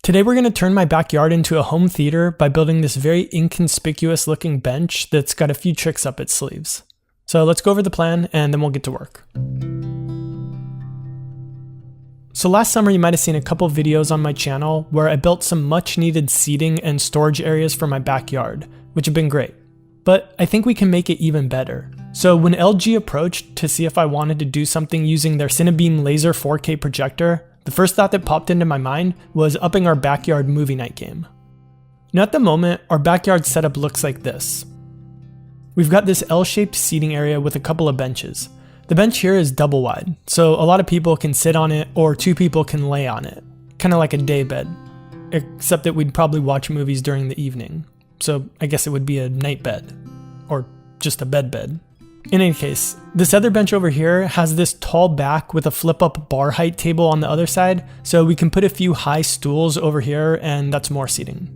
Today we're going to turn my backyard into a home theater by building this very inconspicuous looking bench that's got a few tricks up its sleeves. So let's go over the plan and then we'll get to work. So last summer you might have seen a couple videos on my channel where I built some much needed seating and storage areas for my backyard, which have been great. But I think we can make it even better. So when LG approached to see if I wanted to do something using their CineBeam laser 4K projector, the first thought that popped into my mind was upping our backyard movie night game. Now at the moment, our backyard setup looks like this. We've got this L-shaped seating area with a couple of benches. The bench here is double wide, so a lot of people can sit on it or two people can lay on it, kind of like a day bed, except that we'd probably watch movies during the evening. So I guess it would be a night bed, or just a bed. In any case, this other bench over here has this tall back with a flip-up bar height table on the other side, so we can put a few high stools over here and that's more seating.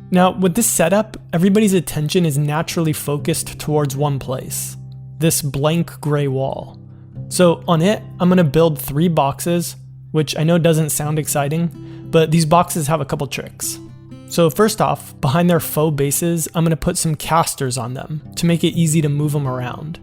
Now with this setup, everybody's attention is naturally focused towards one place, this blank gray wall. So on it, I'm going to build 3 boxes, which I know doesn't sound exciting, but these boxes have a couple tricks. So first off, behind their faux bases, I'm going to put some casters on them to make it easy to move them around.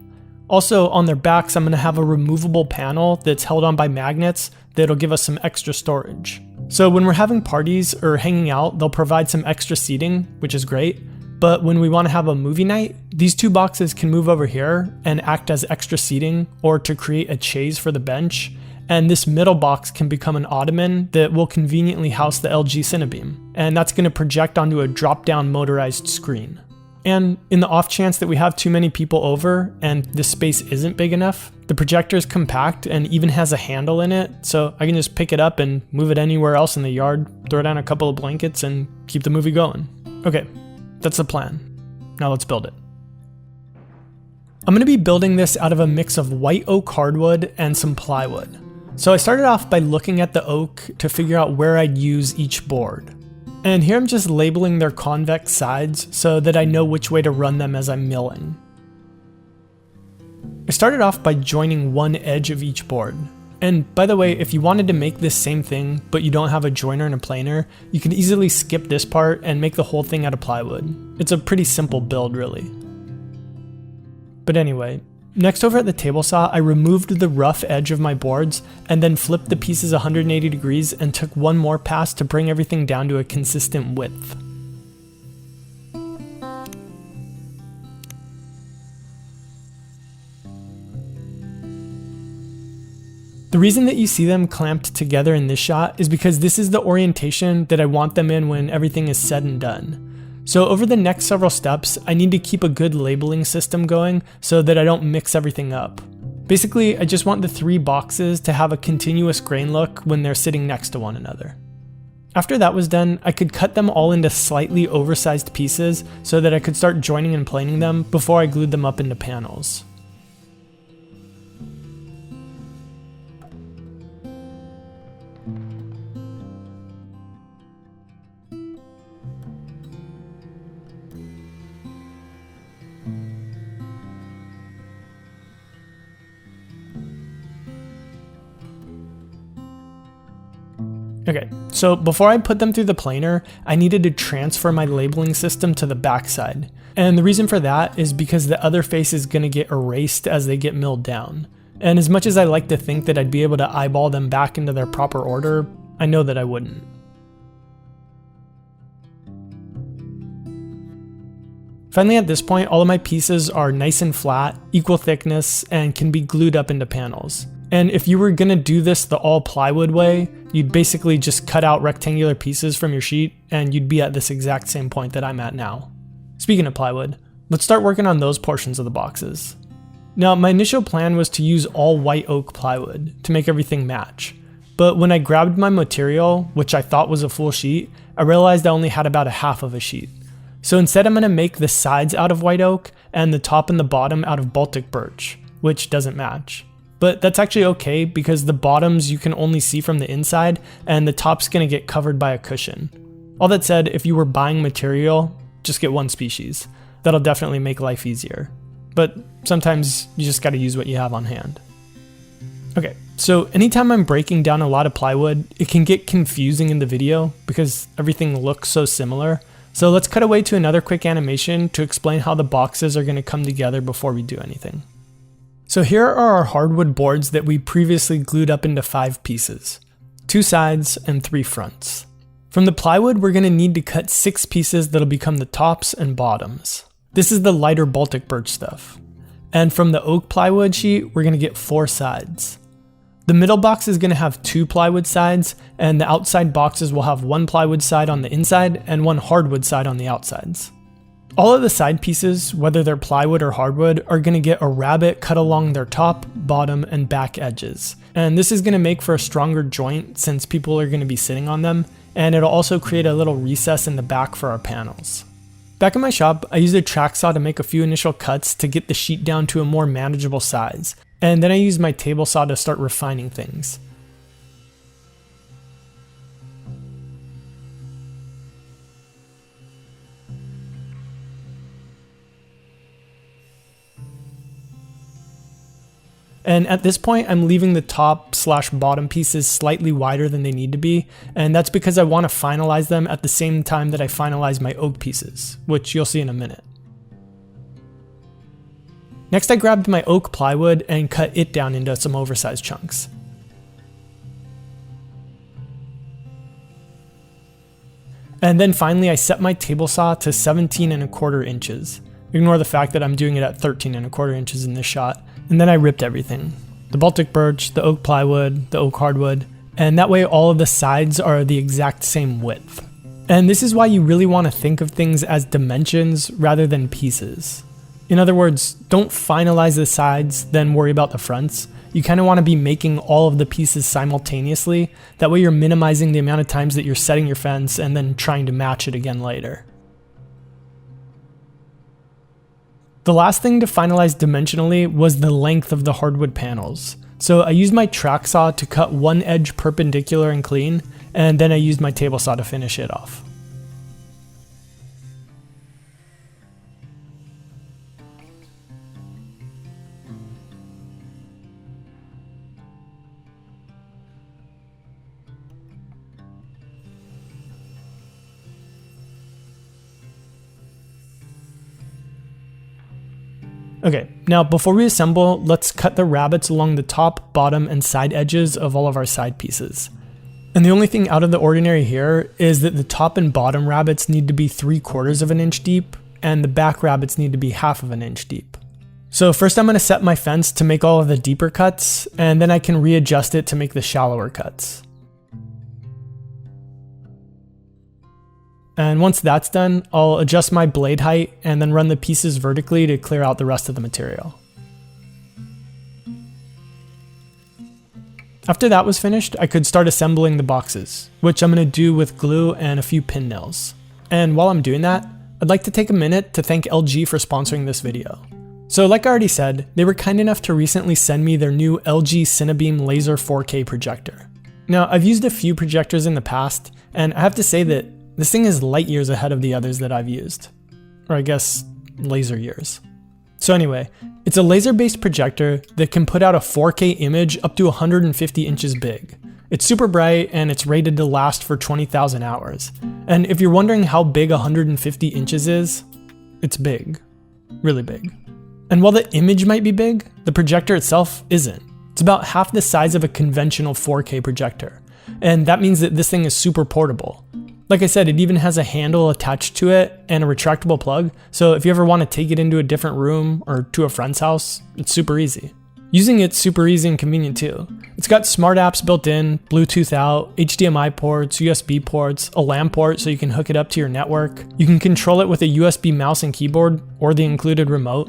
Also, on their backs, I'm going to have a removable panel that's held on by magnets that'll give us some extra storage. So when we're having parties or hanging out, they'll provide some extra seating, which is great. But when we want to have a movie night, these 2 boxes can move over here and act as extra seating or to create a chaise for the bench. And this middle box can become an ottoman that will conveniently house the LG CineBeam. And that's going to project onto a drop-down motorized screen. And in the off chance that we have too many people over and this space isn't big enough, the projector is compact and even has a handle in it, so I can just pick it up and move it anywhere else in the yard, throw down a couple of blankets and keep the movie going. Okay, that's the plan. Now let's build it. I'm going to be building this out of a mix of white oak hardwood and some plywood. So I started off by looking at the oak to figure out where I'd use each board. And here I'm just labeling their convex sides so that I know which way to run them as I'm milling. I started off by joining one edge of each board. And by the way, if you wanted to make this same thing, but you don't have a joiner and a planer, you could easily skip this part and make the whole thing out of plywood. It's a pretty simple build, really. But anyway, next over at the table saw, I removed the rough edge of my boards and then flipped the pieces 180 degrees and took one more pass to bring everything down to a consistent width. The reason that you see them clamped together in this shot is because this is the orientation that I want them in when everything is said and done. So over the next several steps, I need to keep a good labeling system going so that I don't mix everything up. Basically, I just want the 3 boxes to have a continuous grain look when they're sitting next to one another. After that was done, I could cut them all into slightly oversized pieces so that I could start joining and planing them before I glued them up into panels. Okay, so before I put them through the planer, I needed to transfer my labeling system to the backside. And the reason for that is because the other face is going to get erased as they get milled down. And as much as I like to think that I'd be able to eyeball them back into their proper order, I know that I wouldn't. Finally, at this point, all of my pieces are nice and flat, equal thickness, and can be glued up into panels. And if you were gonna do this the all plywood way, you'd basically just cut out rectangular pieces from your sheet and you'd be at this exact same point that I'm at now. Speaking of plywood, let's start working on those portions of the boxes. Now, my initial plan was to use all white oak plywood to make everything match. But when I grabbed my material, which I thought was a full sheet, I realized I only had about a half of a sheet. So instead I'm gonna make the sides out of white oak and the top and the bottom out of Baltic birch, which doesn't match. But that's actually okay because the bottoms you can only see from the inside and the top's gonna get covered by a cushion. All that said, if you were buying material, just get one species. That'll definitely make life easier. But sometimes you just gotta use what you have on hand. Okay, So anytime I'm breaking down a lot of plywood, it can get confusing in the video because everything looks so similar. So let's cut away to another quick animation to explain how the boxes are going to come together before we do anything. So here are our hardwood boards that we previously glued up into 5 pieces, 2 sides and 3 fronts. From the plywood, we're going to need to cut 6 pieces that'll become the tops and bottoms. This is the lighter Baltic birch stuff. And from the oak plywood sheet, we're going to get 4 sides. The middle box is going to have 2 plywood sides, and the outside boxes will have 1 plywood side on the inside and 1 hardwood side on the outsides. All of the side pieces, whether they're plywood or hardwood, are going to get a rabbet cut along their top, bottom, and back edges. And this is going to make for a stronger joint since people are going to be sitting on them, and it'll also create a little recess in the back for our panels. Back in my shop, I used a track saw to make a few initial cuts to get the sheet down to a more manageable size. And then I used my table saw to start refining things. And at this point, I'm leaving the top/bottom pieces slightly wider than they need to be, and that's because I want to finalize them at the same time that I finalize my oak pieces, which you'll see in a minute. Next, I grabbed my oak plywood and cut it down into some oversized chunks. And then finally, I set my table saw to 17¼ inches. Ignore the fact that I'm doing it at 13¼ inches in this shot. And then I ripped everything. The Baltic birch, the oak plywood, the oak hardwood, and that way all of the sides are the exact same width. And this is why you really want to think of things as dimensions rather than pieces. In other words, don't finalize the sides, then worry about the fronts. You kind of want to be making all of the pieces simultaneously. That way you're minimizing the amount of times that you're setting your fence and then trying to match it again later. The last thing to finalize dimensionally was the length of the hardwood panels. So I used my track saw to cut one edge perpendicular and clean, and then I used my table saw to finish it off. Okay, now before we assemble, let's cut the rabbets along the top, bottom, and side edges of all of our side pieces. And the only thing out of the ordinary here is that the top and bottom rabbets need to be 3/4 of an inch deep, and the back rabbets need to be 1/2 of an inch deep. So first I'm going to set my fence to make all of the deeper cuts, and then I can readjust it to make the shallower cuts. And once that's done, I'll adjust my blade height and then run the pieces vertically to clear out the rest of the material. After that was finished, I could start assembling the boxes, which I'm going to do with glue and a few pin nails. And while I'm doing that, I'd like to take a minute to thank LG for sponsoring this video. So like I already said, they were kind enough to recently send me their new LG CineBeam laser 4K projector. Now, I've used a few projectors in the past, and I have to say that this thing is light years ahead of the others that I've used. Or I guess, laser years. So anyway, it's a laser-based projector that can put out a 4K image up to 150 inches big. It's super bright and it's rated to last for 20,000 hours. And if you're wondering how big 150 inches is, it's big. Really big. And while the image might be big, the projector itself isn't. It's about half the size of a conventional 4K projector. And that means that this thing is super portable. Like I said, it even has a handle attached to it and a retractable plug, so if you ever want to take it into a different room or to a friend's house, it's super easy. Using it's super easy and convenient too. It's got smart apps built in, Bluetooth out, HDMI ports, USB ports, a LAN port so you can hook it up to your network. You can control it with a USB mouse and keyboard or the included remote.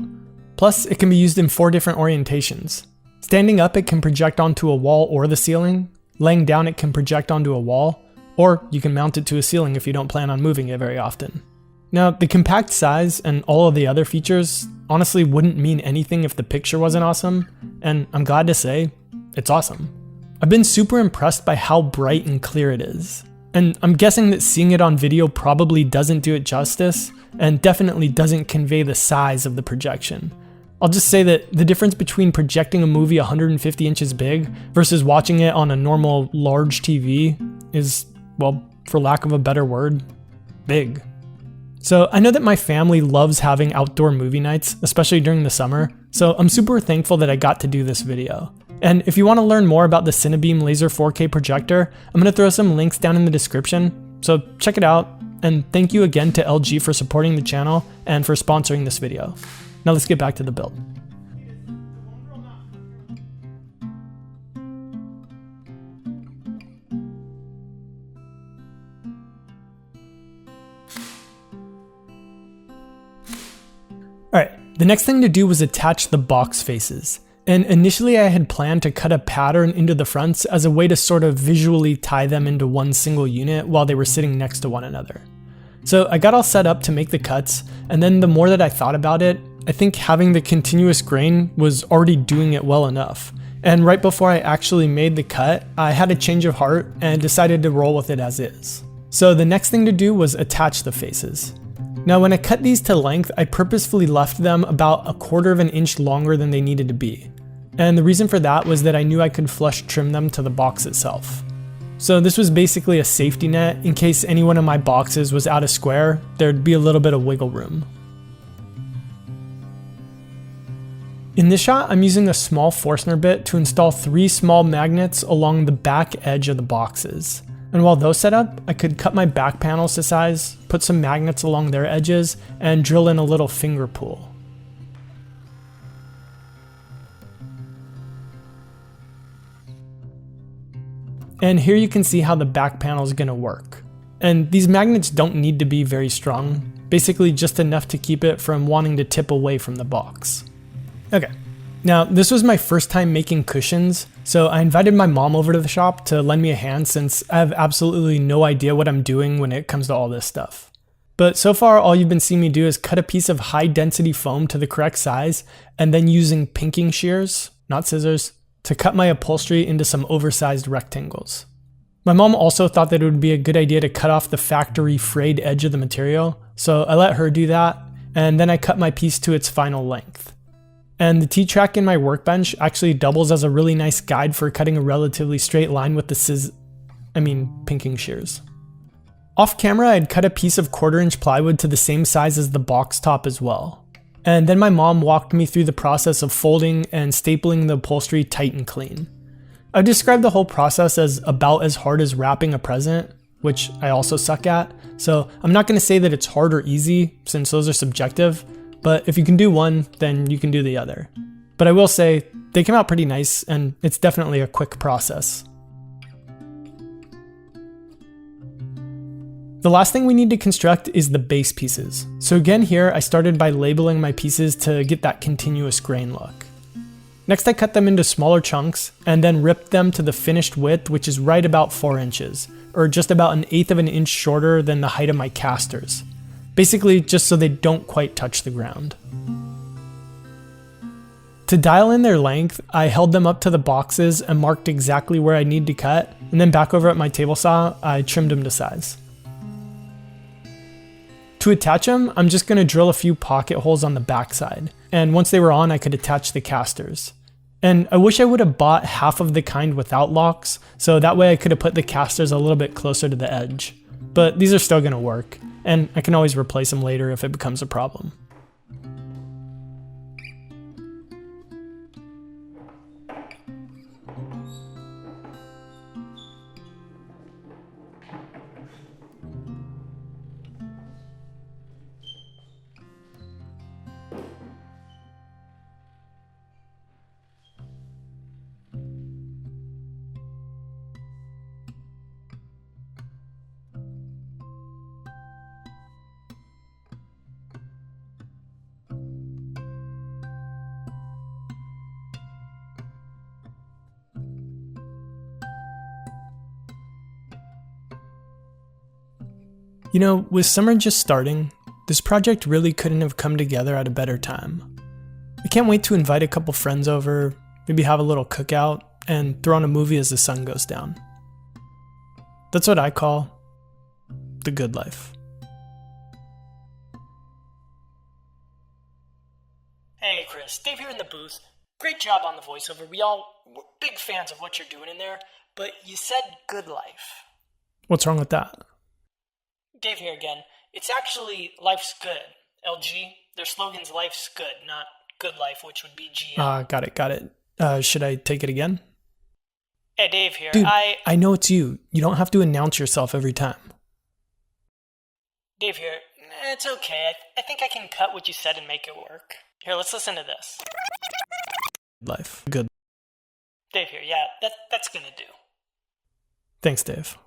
Plus, it can be used in 4 different orientations. Standing up, it can project onto a wall or the ceiling. Laying down, it can project onto a wall. Or you can mount it to a ceiling if you don't plan on moving it very often. Now, the compact size and all of the other features honestly wouldn't mean anything if the picture wasn't awesome, and I'm glad to say, it's awesome. I've been super impressed by how bright and clear it is. And I'm guessing that seeing it on video probably doesn't do it justice, and definitely doesn't convey the size of the projection. I'll just say that the difference between projecting a movie 150 inches big versus watching it on a normal large TV is, well, for lack of a better word, big. So I know that my family loves having outdoor movie nights, especially during the summer, so I'm super thankful that I got to do this video. And if you want to learn more about the CineBeam Laser 4K projector, I'm going to throw some links down in the description, so check it out. And thank you again to LG for supporting the channel and for sponsoring this video. Now let's get back to the build. Alright, the next thing to do was attach the box faces. And initially I had planned to cut a pattern into the fronts as a way to sort of visually tie them into one single unit while they were sitting next to one another. So I got all set up to make the cuts, and then the more that I thought about it, I think having the continuous grain was already doing it well enough. And right before I actually made the cut, I had a change of heart and decided to roll with it as is. So the next thing to do was attach the faces. Now when I cut these to length, I purposefully left them about 1/4 of an inch longer than they needed to be. And the reason for that was that I knew I could flush trim them to the box itself. So this was basically a safety net in case any one of my boxes was out of square, there'd be a little bit of wiggle room. In this shot, I'm using a small Forstner bit to install 3 small magnets along the back edge of the boxes. And while those set up, I could cut my back panels to size, put some magnets along their edges, and drill in a little finger pool. And here you can see how the back panel is going to work. And these magnets don't need to be very strong, basically just enough to keep it from wanting to tip away from the box. Okay, now this was my first time making cushions, so I invited my mom over to the shop to lend me a hand since I have absolutely no idea what I'm doing when it comes to all this stuff. But so far all you've been seeing me do is cut a piece of high density foam to the correct size and then using pinking shears, not scissors, to cut my upholstery into some oversized rectangles. My mom also thought that it would be a good idea to cut off the factory frayed edge of the material, so I let her do that, and then I cut my piece to its final length. And the T-track in my workbench actually doubles as a really nice guide for cutting a relatively straight line with the pinking shears. Off camera, I'd cut a piece of 1/4 inch plywood to the same size as the box top as well. And then my mom walked me through the process of folding and stapling the upholstery tight and clean. I've described the whole process as about as hard as wrapping a present, which I also suck at, so I'm not going to say that it's hard or easy since those are subjective, but if you can do one, then you can do the other. But I will say, they came out pretty nice and it's definitely a quick process. The last thing we need to construct is the base pieces. So again here, I started by labeling my pieces to get that continuous grain look. Next I cut them into smaller chunks and then ripped them to the finished width, which is right about 4 inches, or just about 1/8 of an inch shorter than the height of my casters. Basically just so they don't quite touch the ground. To dial in their length, I held them up to the boxes and marked exactly where I need to cut, and then back over at my table saw, I trimmed them to size. To attach them, I'm just going to drill a few pocket holes on the backside, and once they were on, I could attach the casters. And I wish I would have bought half of the kind without locks, so that way I could have put the casters a little bit closer to the edge. But these are still going to work, and I can always replace them later if it becomes a problem. You know, with summer just starting, this project really couldn't have come together at a better time. I can't wait to invite a couple friends over, maybe have a little cookout, and throw on a movie as the sun goes down. That's what I call the good life. Hey, Chris. this. Dave here in the booth. Great job on the voiceover. We're big fans of what you're doing in there, but you said good life. What's wrong with that? Dave here again. It's actually life's good. LG, their slogan's life's good, not good life, which would be GM. Got it. Should I take it again? Hey, Dave here. Dude, I know it's you. You don't have to announce yourself every time. Dave here. It's okay. I think I can cut what you said and make it work. Here, let's listen to this. Life. Good. Dave here. Yeah, that's gonna do. Thanks, Dave.